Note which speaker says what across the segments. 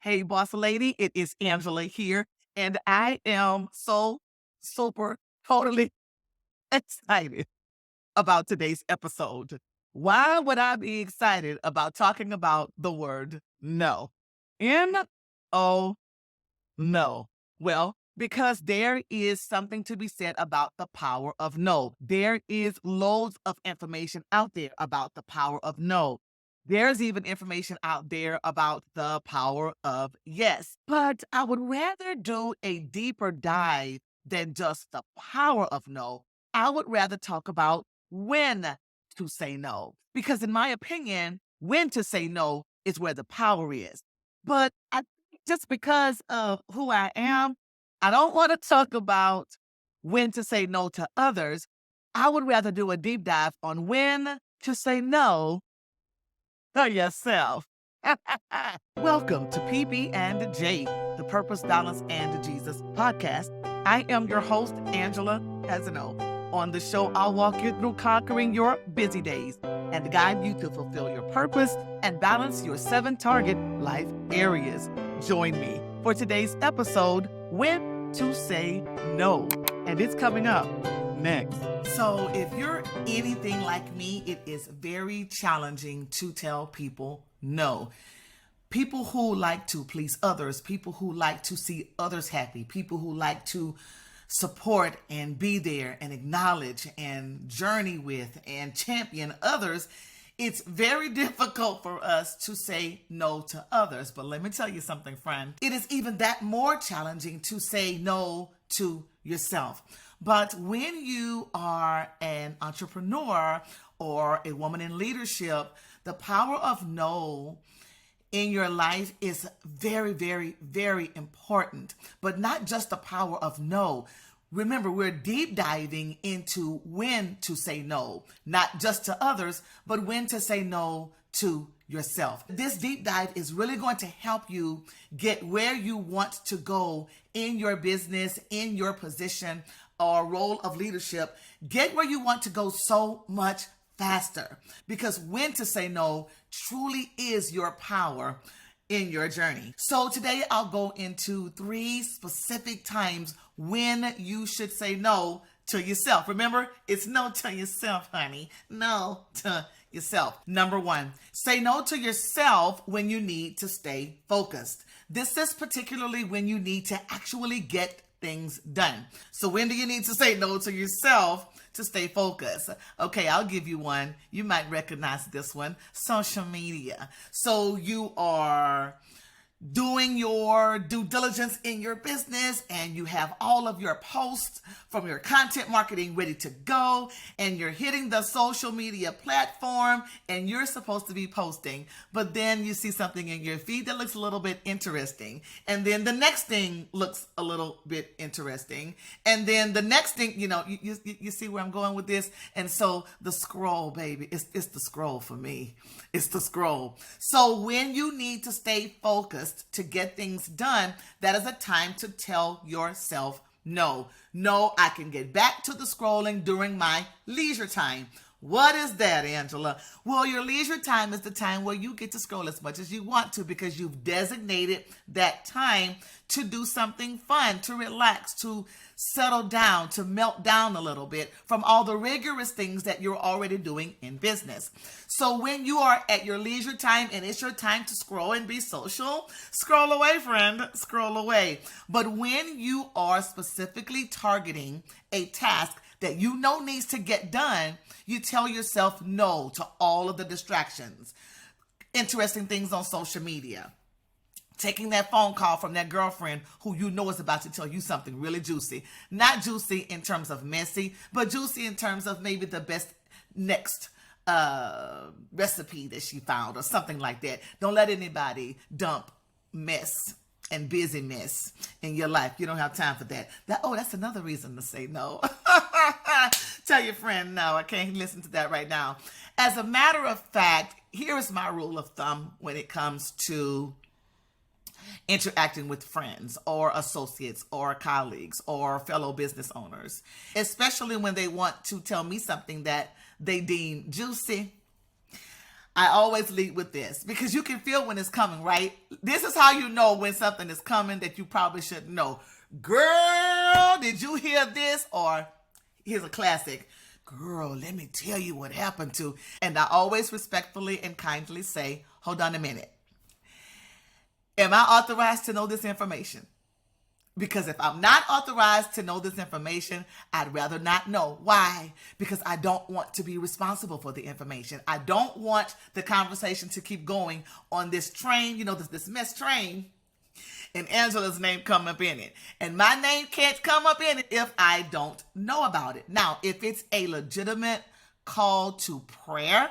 Speaker 1: Hey, boss lady, it is Angela here, and I am so super totally excited about today's episode. Why would I be excited about talking about the word no? N-O, no. Well, because there is something to be said about the power of no. There is loads of information out there about the power of no. There's even information out there about the power of yes. But I would rather do a deeper dive than just the power of no. I would rather talk about when to say no. Because, in my opinion, when to say no is where the power is. But I just because of who I am, I don't want to talk about when to say no to others. I would rather do a deep dive on when to say no to yourself. Welcome to PB and J, the Purpose, Balance, and Jesus podcast. I am your host, Angela Casino. On the show, I'll walk you through conquering your busy days and guide you to fulfill your purpose and balance your 7 target life areas. Join me for today's episode, When to Say No. And it's coming up next. So if you're anything like me, it is very challenging to tell people no. People who like to please others, people who like to see others happy, people who like to support and be there and acknowledge and journey with and champion others, it's very difficult for us to say no to others. But let me tell you something, friend. It is even that more challenging to say no to yourself. But when you are an entrepreneur or a woman in leadership, the power of no in your life is very, very, very important. But not just the power of no. Remember, we're deep diving into when to say no, not just to others, but when to say no to yourself. This deep dive is really going to help you get where you want to go in your business, in your position or role of leadership. Get where you want to go so much faster, because when to say no truly is your power in your journey. So today I'll go into 3 specific times when you should say no to yourself. Remember, it's no to yourself, honey. No to yourself. Number 1, say no to yourself when you need to stay focused. This is particularly when you need to actually get things done. So when do you need to say no to yourself to stay focused? Okay, I'll give you one. You might recognize this one. Social media. So you are doing your due diligence in your business and you have all of your posts from your content marketing ready to go, and you're hitting the social media platform and you're supposed to be posting, but then you see something in your feed that looks a little bit interesting, and then the next thing looks a little bit interesting, and then the next thing, you see where I'm going with this. And so the scroll, baby, it's the scroll for me. It's the scroll. So when you need to stay focused to get things done, that is a time to tell yourself no. No, I can get back to the scrolling during my leisure time. What is that, Angela? Well, your leisure time is the time where you get to scroll as much as you want to, because you've designated that time to do something fun, to relax, to settle down, to melt down a little bit from all the rigorous things that you're already doing in business. So when you are at your leisure time and it's your time to scroll and be social, scroll away, friend, scroll away. But when you are specifically targeting a task that you know needs to get done, you tell yourself no to all of the distractions, interesting things on social media, taking that phone call from that girlfriend who you know is about to tell you something really juicy. Not juicy in terms of messy, but juicy in terms of maybe the best next recipe that she found or something like that. Don't let anybody dump mess and busyness in your life. You don't have time for that. That's another reason to say no. Tell your friend, no, I can't listen to that right now. As a matter of fact, here is my rule of thumb when it comes to interacting with friends or associates or colleagues or fellow business owners, especially when they want to tell me something that they deem juicy. I always lead with this because you can feel when it's coming, right? This is how you know when something is coming that you probably shouldn't know. Girl, did you hear this? Or here's a classic. Girl, let me tell you what happened to. And I always respectfully and kindly say, hold on a minute. Am I authorized to know this information? Because if I'm not authorized to know this information, I'd rather not know. Why? Because I don't want to be responsible for the information. I don't want the conversation to keep going on this train, this mess train, and Angela's name come up in it. And my name can't come up in it if I don't know about it. Now, if it's a legitimate call to prayer,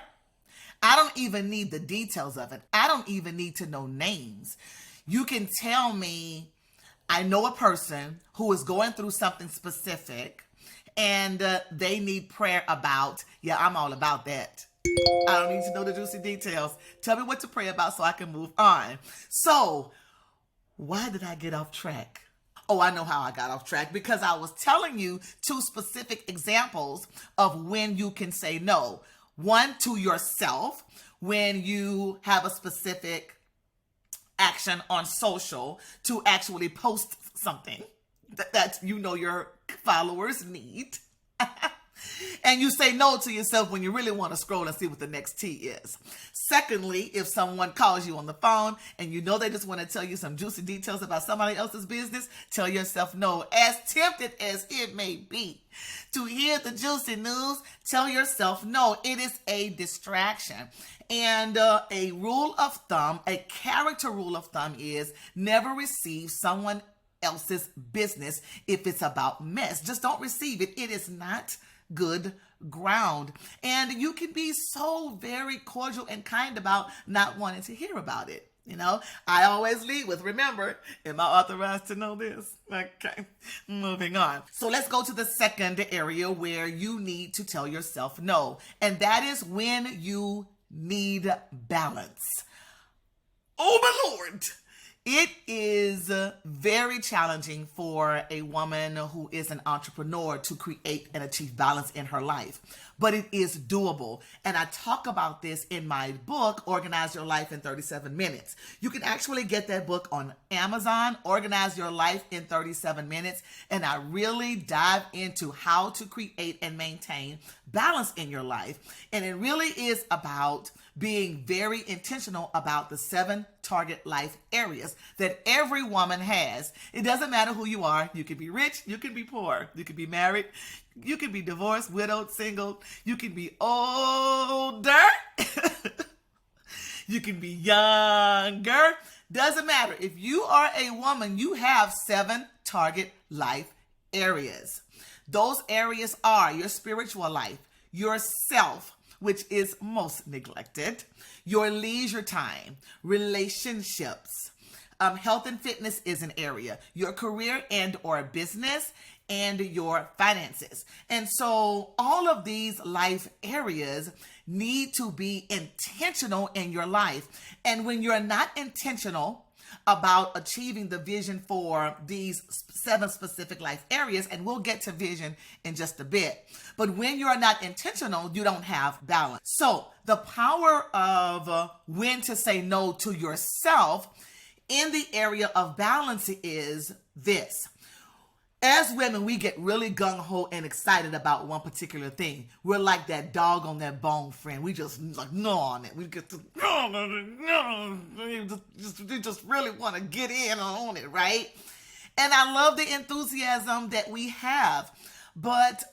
Speaker 1: I don't even need the details of it. I don't even need to know names. You can tell me, I know a person who is going through something specific and they need prayer about, yeah, I'm all about that. I don't need to know the juicy details. Tell me what to pray about so I can move on. So, why did I get off track? Oh, I know how I got off track, because I was telling you 2 specific examples of when you can say no. One, to yourself, when you have a specific action on social to actually post something that your followers need. And you say no to yourself when you really want to scroll and see what the next T is. Secondly, if someone calls you on the phone and you know they just want to tell you some juicy details about somebody else's business, tell yourself no. As tempted as it may be to hear the juicy news, tell yourself no. It is a distraction. And a rule of thumb, a character rule of thumb is never receive someone else's business if it's about mess. Just don't receive it. It is not good ground. And you can be so very cordial and kind about not wanting to hear about it. I always lead with, remember, am I authorized to know this? Okay, moving on. So let's go to the second area where you need to tell yourself no. And that is when you need balance. Oh my Lord. It is very challenging for a woman who is an entrepreneur to create and achieve balance in her life, but it is doable. And I talk about this in my book, Organize Your Life in 37 Minutes. You can actually get that book on Amazon, Organize Your Life in 37 Minutes. And I really dive into how to create and maintain balance in your life. And it really is about being very intentional about the 7 target life areas that every woman has. It doesn't matter who you are. You can be rich, you can be poor, you can be married, you can be divorced, widowed, single, you can be older, you can be younger. Doesn't matter. If you are a woman, you have 7 target life areas. Those areas are your spiritual life, yourself, which is most neglected, your leisure time, relationships, health and fitness is an area, your career and or business, and your finances. And so all of these life areas need to be intentional in your life. And when you're not intentional about achieving the vision for these 7 specific life areas, and we'll get to vision in just a bit. But when you're not intentional, you don't have balance. So the power of when to say no to yourself in the area of balance is this. As women, we get really gung-ho and excited about one particular thing. We're like that dog on that bone friend. We just like gnaw on it. We get to we just really want to get in on it, right? And I love the enthusiasm that we have. But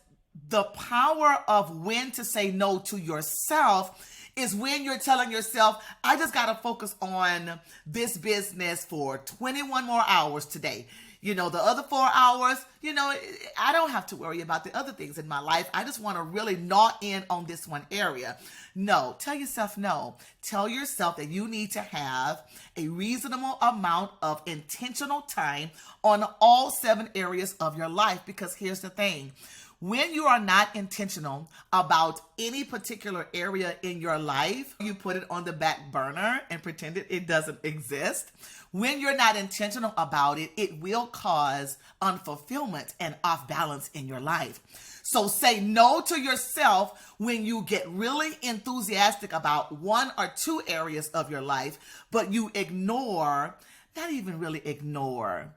Speaker 1: the power of when to say no to yourself is when you're telling yourself, I just got to focus on this business for 21 more hours today. The other 4 hours, I don't have to worry about the other things in my life. I just want to really gnaw in on this one area. No, tell yourself no. Tell yourself that you need to have a reasonable amount of intentional time on all 7 areas of your life. Because here's the thing. When you are not intentional about any particular area in your life, you put it on the back burner and pretend it doesn't exist. When you're not intentional about it, it will cause unfulfillment and off balance in your life. So say no to yourself when you get really enthusiastic about one or two areas of your life, but you ignore, not even really ignore,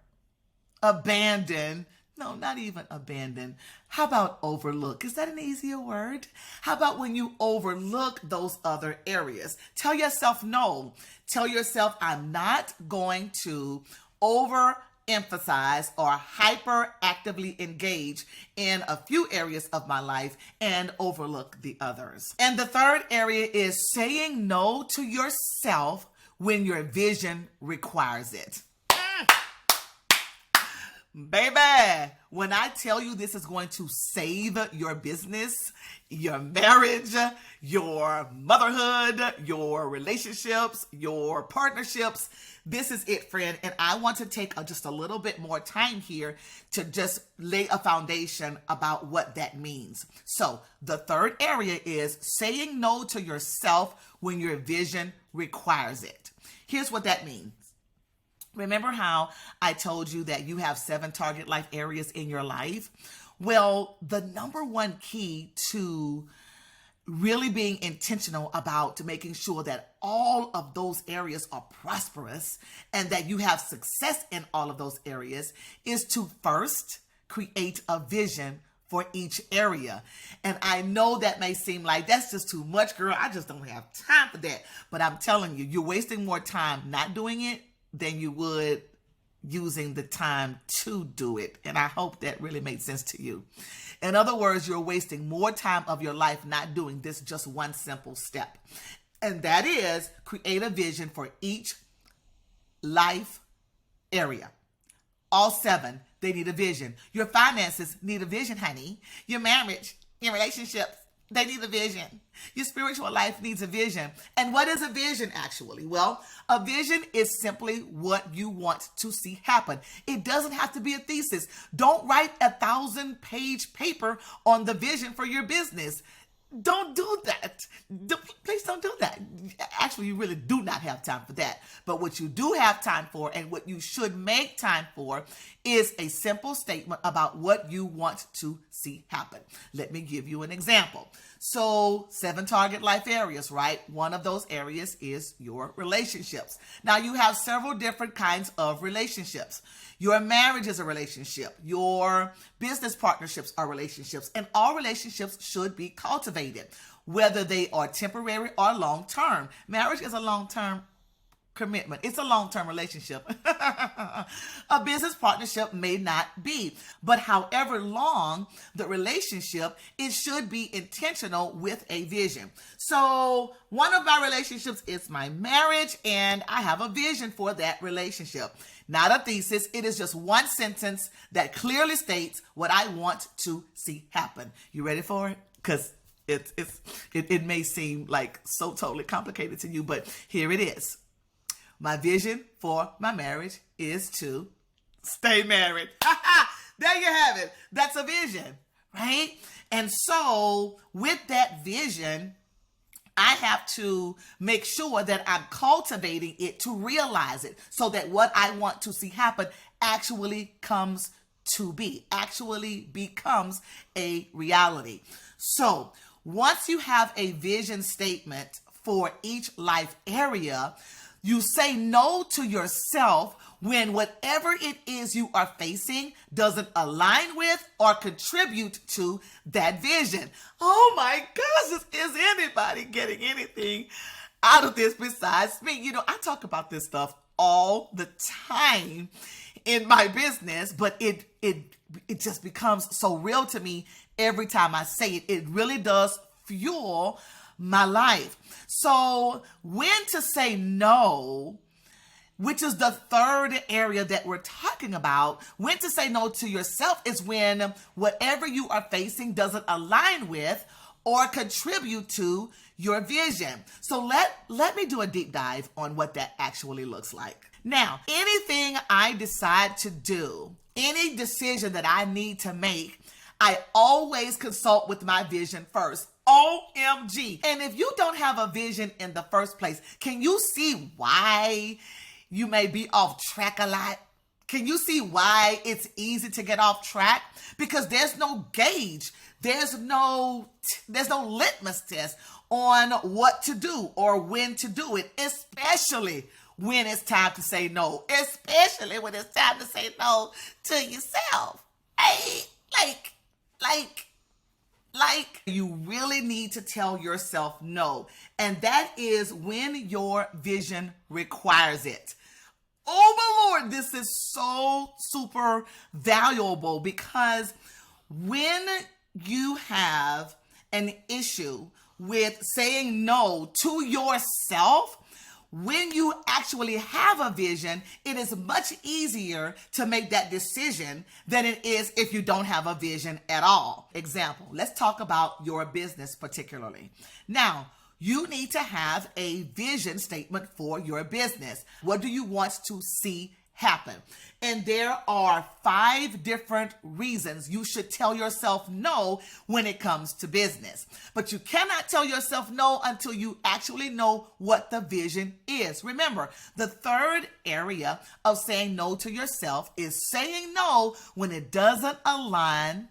Speaker 1: abandon. No, not even abandon. How about overlook? Is that an easier word? How about when you overlook those other areas? Tell yourself no. Tell yourself, I'm not going to overemphasize or hyperactively engage in a few areas of my life and overlook the others. And the third area is saying no to yourself when your vision requires it. Baby, when I tell you this is going to save your business, your marriage, your motherhood, your relationships, your partnerships, this is it, friend. And I want to take just a little bit more time here to just lay a foundation about what that means. So the third area is saying no to yourself when your vision requires it. Here's what that means. Remember how I told you that you have 7 target life areas in your life? Well, the number one key to really being intentional about making sure that all of those areas are prosperous and that you have success in all of those areas is to first create a vision for each area. And I know that may seem like that's just too much, girl. I just don't have time for that. But I'm telling you, you're wasting more time not doing it than you would using the time to do it. And I hope that really made sense to you. In other words, you're wasting more time of your life not doing this just one simple step. And that is create a vision for each life area. All 7, they need a vision. Your finances need a vision, honey. Your marriage, your relationships, they need a vision. Your spiritual life needs a vision. And what is a vision actually? Well, a vision is simply what you want to see happen. It doesn't have to be a thesis. Don't write a 1,000-page paper on the vision for your business. Don't do that. Please don't do that. Actually, you really do not have time for that. But what you do have time for and what you should make time for is a simple statement about what you want to see happen. Let me give you an example. So 7 target life areas, right? One of those areas is your relationships. Now you have several different kinds of relationships. Your marriage is a relationship. Your business partnerships are relationships. And all relationships should be cultivated, whether they are temporary or long-term. Marriage is a long-term commitment. It's a long-term relationship. A business partnership may not be, but however long the relationship, it should be intentional with a vision. So one of my relationships is my marriage, and I have a vision for that relationship. Not a thesis. It is just one sentence that clearly states what I want to see happen. You ready for it? Because it may seem like so totally complicated to you, but here it is. My vision for my marriage is to stay married. There you have it. That's a vision, right? And so with that vision, I have to make sure that I'm cultivating it to realize it so that what I want to see happen actually comes to be, actually becomes a reality. So once you have a vision statement for each life area, you say no to yourself when whatever it is you are facing doesn't align with or contribute to that vision. Oh my gosh, is anybody getting anything out of this besides me? You know, I talk about this stuff all the time in my business, but it just becomes so real to me every time I say it. It really does fuel my life. So when to say no, which is the third area that we're talking about, when to say no to yourself is when whatever you are facing doesn't align with or contribute to your vision. So let me do a deep dive on what that actually looks like. Now, anything I decide to do, any decision that I need to make, I always consult with my vision first. OMG. And if you don't have a vision in the first place, can you see why you may be off track a lot? Can you see why it's easy to get off track? Because there's no gauge. There's no litmus test on what to do or when to do it, especially when it's time to say no, especially when it's time to say no to yourself. Hey, like you really need to tell yourself no. And that is when your vision requires it. Oh my Lord, this is so super valuable, because when you have an issue with saying no to yourself, when you actually have a vision, it is much easier to make that decision than it is if you don't have a vision at all. Example, let's talk about your business particularly. Now, you need to have a vision statement for your business. What do you want to see happen? And there are 5 different reasons you should tell yourself no when it comes to business. But you cannot tell yourself no until you actually know what the vision is. Remember, the third area of saying no to yourself is saying no when it doesn't align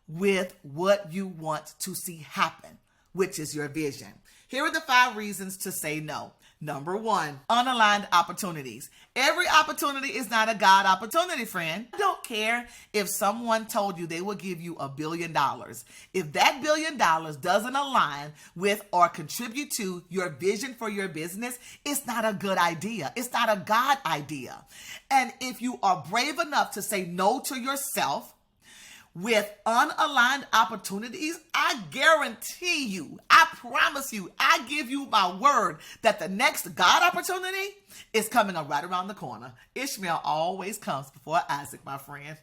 Speaker 1: with what you want to see happen, which is your vision. Here are the 5 reasons to say no. Number 1, unaligned opportunities. Every opportunity is not a God opportunity, friend. I don't care if someone told you they will give you $1 billion. If that $1 billion doesn't align with or contribute to your vision for your business, it's not a good idea. It's not a God idea. And if you are brave enough to say no to yourself with unaligned opportunities, I guarantee you, I promise you, I give you my word that the next God opportunity is coming up right around the corner. Ishmael always comes before Isaac, my friend.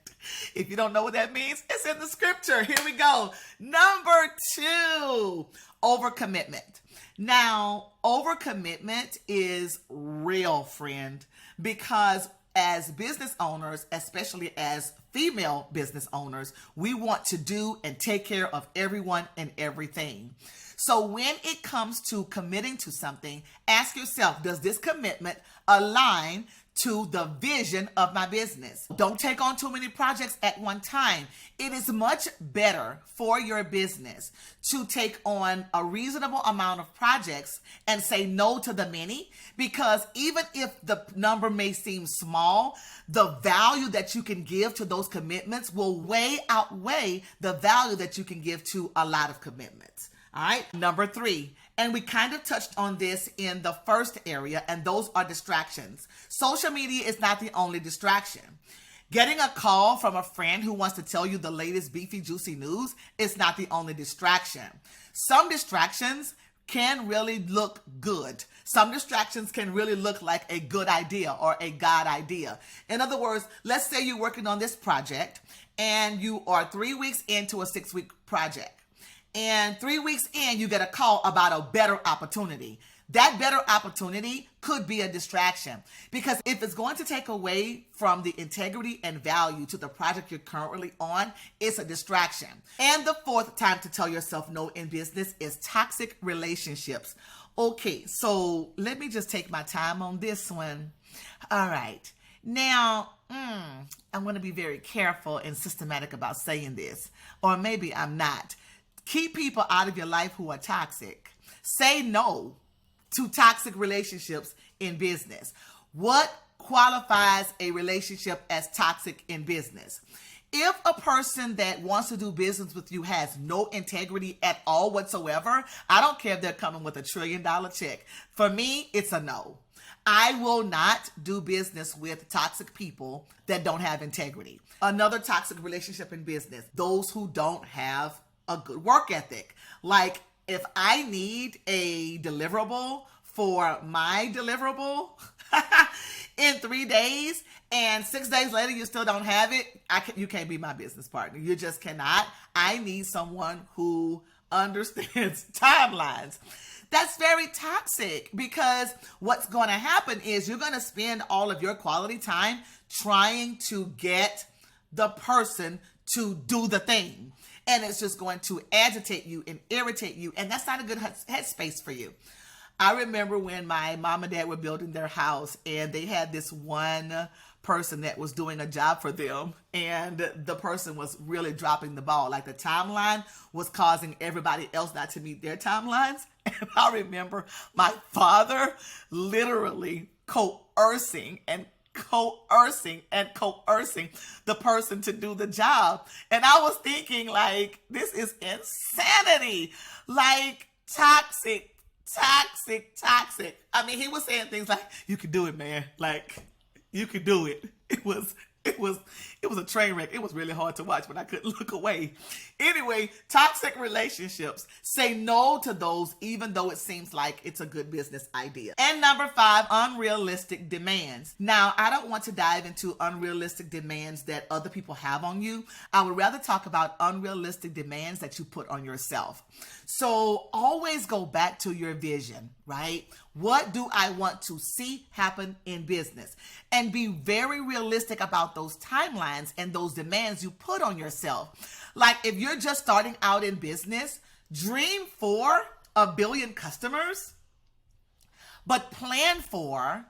Speaker 1: If you don't know what that means, it's in the scripture. Here we go. Number 2, overcommitment. Now, overcommitment is real, friend, because as business owners, especially as female business owners, we want to do and take care of everyone and everything. So when it comes to committing to something, ask yourself, does this commitment align to the vision of my business? Don't take on too many projects at one time. It is much better for your business to take on a reasonable amount of projects and say no to the many, because even if the number may seem small, the value that you can give to those commitments will way outweigh the value that you can give to a lot of commitments. All right. Number 3, and we kind of touched on this in the first area, and those are distractions. Social media is not the only distraction. Getting a call from a friend who wants to tell you the latest beefy, juicy news is not the only distraction. Some distractions can really look good. Some distractions can really look like a good idea or a God idea. In other words, let's say you're working on this project and you are 3 weeks into a 6-week project. And 3 weeks in, you get a call about a better opportunity. That better opportunity could be a distraction, because if it's going to take away from the integrity and value to the project you're currently on, it's a distraction. And the 4th time to tell yourself no in business is toxic relationships. Okay, so let me just take my time on this one. All right. Now, I'm going to be very careful and systematic about saying this, or maybe I'm not. Keep people out of your life who are toxic. Say no to toxic relationships in business. What qualifies a relationship as toxic in business? If a person that wants to do business with you has no integrity at all whatsoever, I don't care if they're coming with $1 trillion check. For me, it's a no. I will not do business with toxic people that don't have integrity. Another toxic relationship in business, those who don't have a good work ethic. Like, if I need a deliverable for my deliverable in 3 days and 6 days later you still don't have it, you can't be my business partner. You just cannot. I need someone who understands timelines. That's very toxic, because what's going to happen is you're going to spend all of your quality time trying to get the person to do the thing. And it's just going to agitate you and irritate you. And that's not a good headspace for you. I remember when my mom and dad were building their house and they had this one person that was doing a job for them, and the person was really dropping the ball. Like the timeline was causing everybody else not to meet their timelines. And I remember my father literally coercing the person to do the job. And I was thinking, like, this is insanity. Like, toxic. I mean, he was saying things like, you can do it, man. Like, you could do it. It was a train wreck. It was really hard to watch, but I couldn't look away. Anyway, toxic relationships. Say no to those, even though it seems like it's a good business idea. And number 5, unrealistic demands. Now, I don't want to dive into unrealistic demands that other people have on you. I would rather talk about unrealistic demands that you put on yourself. So always go back to your vision, right? What do I want to see happen in business? And be very realistic about those timelines and those demands you put on yourself. Like if you're just starting out in business, dream for 1 billion customers, but plan for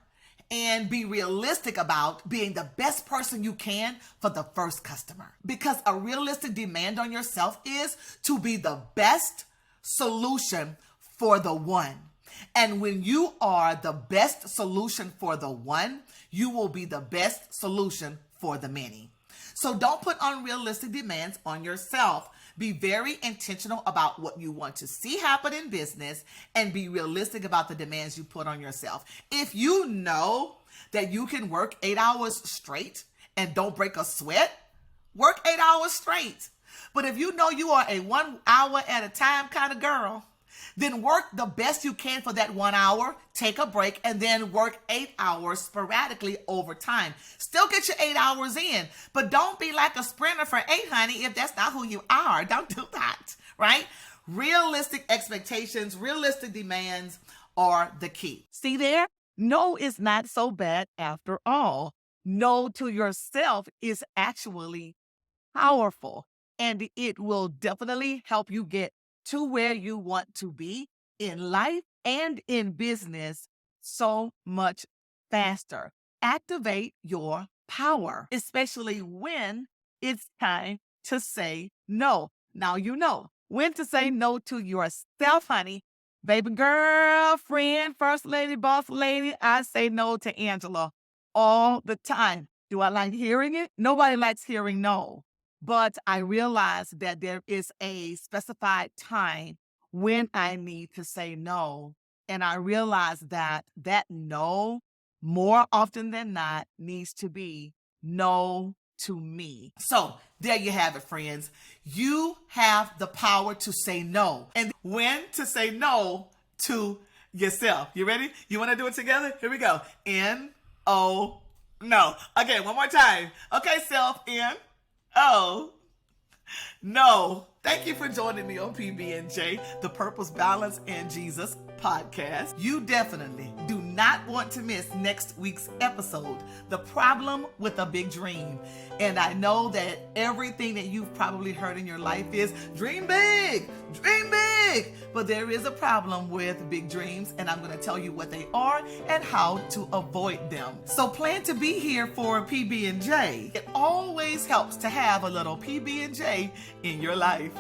Speaker 1: and be realistic about being the best person you can for the first customer. Because a realistic demand on yourself is to be the best solution for the one. And when you are the best solution for the one, you will be the best solution for the many. So don't put unrealistic demands on yourself. Be very intentional about what you want to see happen in business and be realistic about the demands you put on yourself. If you know that you can work 8 hours straight and don't break a sweat, work 8 hours straight. But if you know you are a 1 hour at a time kind of girl, then work the best you can for that 1 hour, take a break, and then work 8 hours sporadically over time. Still get your 8 hours in, but don't be like a sprinter for 8, honey, if that's not who you are. Don't do that, right? Realistic expectations, realistic demands are the key. See there? No is not so bad after all. No to yourself is actually powerful, and it will definitely help you get to where you want to be in life and in business so much faster. Activate your power, especially when it's time to say no. Now you know when to say no to yourself, honey. Baby girl, friend, first lady, boss lady, I say no to Angela all the time. Do I like hearing it? Nobody likes hearing no. But I realize that there is a specified time when I need to say no. And I realize that no, more often than not, needs to be no to me. So there you have it, friends. You have the power to say no. And when to say no to yourself. You ready? You want to do it together? Here we go. N-O, no. Okay, one more time. Okay, self, N-O, no. Thank you for joining me on PB&J, the Purpose, Balance, and Jesus podcast. You definitely do not want to miss next week's episode, The Problem with a Big Dream. And I know that everything that you've probably heard in your life is dream big, dream big. But there is a problem with big dreams, and I'm going to tell you what they are and how to avoid them. So plan to be here for PB&J. It always helps to have a little PB&J in your life.